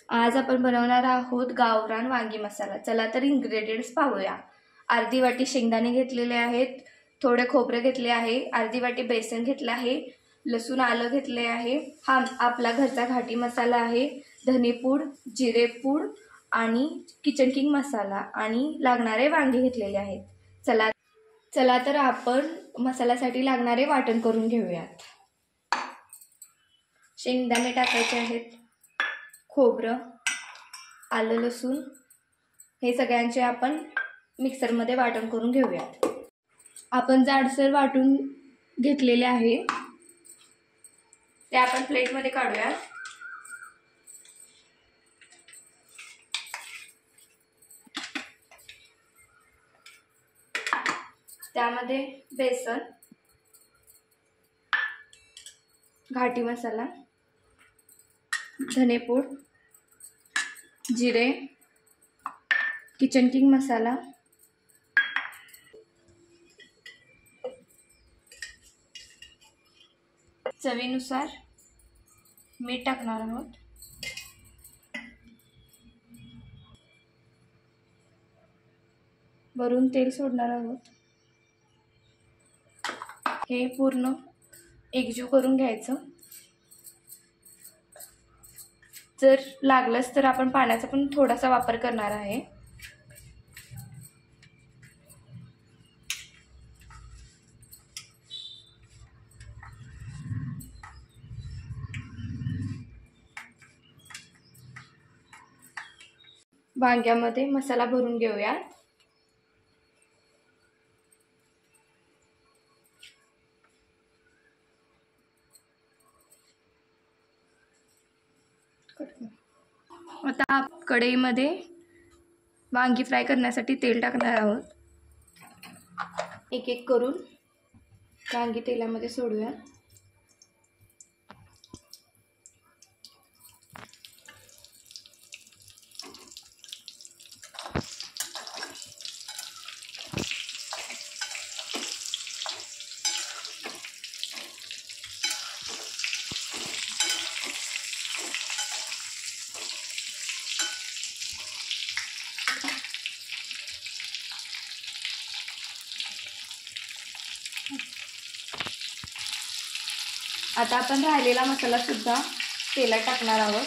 आज आपण बनवणार आहोत गावरान वांगी मसाला। चला तर इंग्रेडिएंट्स पाहूया। अर्धी वाटी शेंगदाणे घेतलेले आहेत, थोडे खोबरे घेतले आहे, अर्धी वाटी बेसन घेतले आहे, लसूण आलं घेतले आहे। हा आपला घरचा घाटी मसाला आहे। धनेपूड, जिरेपूड आणि किचन किंग मसाला आणि लागणारे वांगे घेतलेले आहेत। चला तर आपण मसाल्यासाठी लागणारे वाटण करून घेऊयात। शेंगदाणे टाकायचे आहेत, खोबरं, आलं, लसूण हे सगळ्यांचे आपण मिक्सरमध्ये वाटण करून घेऊयात। आपण जाडसर वाटून घेतलेले आहे ते आपण प्लेटमध्ये काढूया। त्यामध्ये बेसन, घाटी मसाला, धनेपूड, जिरे, किचन किंग मसाला, चवीनुसार मीठ टाकणार आहोत। वरून तेल सोडणार आहोत। हे पूर्ण एकजीव करून घ्यायचं। जर लागलंच तर आपण पाण्याचा पण थोडासा वापर करणार आहे। वांग्यामध्ये मसाला भरून घेऊया। आता कढईमध्ये वांगी फ्राय करण्यासाठी तेल टाकणार आहोत। एक एक करून वांगी तेलामध्ये सोडूया। आता आपण राहिलेला मसाला सुद्धा तेलात टाकणार आहोत।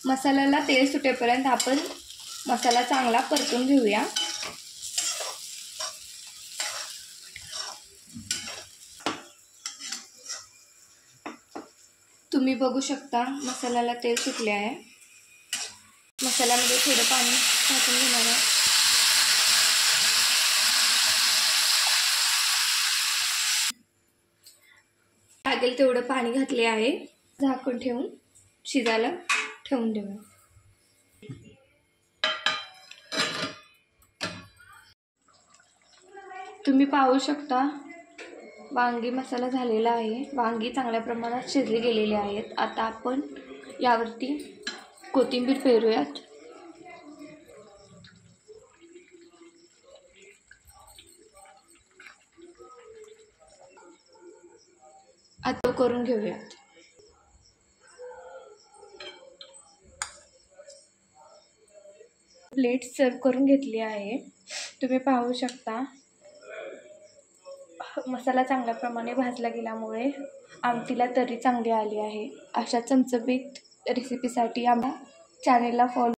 मसाल्याला तेल सुटेपर्यंत आपण मसाला चांगला परतून घेऊया। तुम्ही बघू शकता मसाल्याला तेल सुटले आहे। मसाल्यामध्ये थोडं पाणी टाकून घेणार आहे। लागेल तेवढं पाणी घातले आहे। झाकून ठेवून शिजायला ठेवून देऊया। तुम्ही पाहू शकता वांगी मसाला झालेला आहे। वांगी चांगल्या प्रमाणात शिजली गेलेली आहेत। आता आपण यावरती कोथिंबीर पेरूयात। आता करून घेऊयात। प्लेट सर्व करून घेतली आहे। तुम्ही पाहू शकता मसाला चांगल्या प्रमाणे भाजला गेल्यामुळे आमटीला तरी चांगली आली आहे। अशा चमचमीत रेसिपीसाठी आमच्या चॅनेलला फॉलो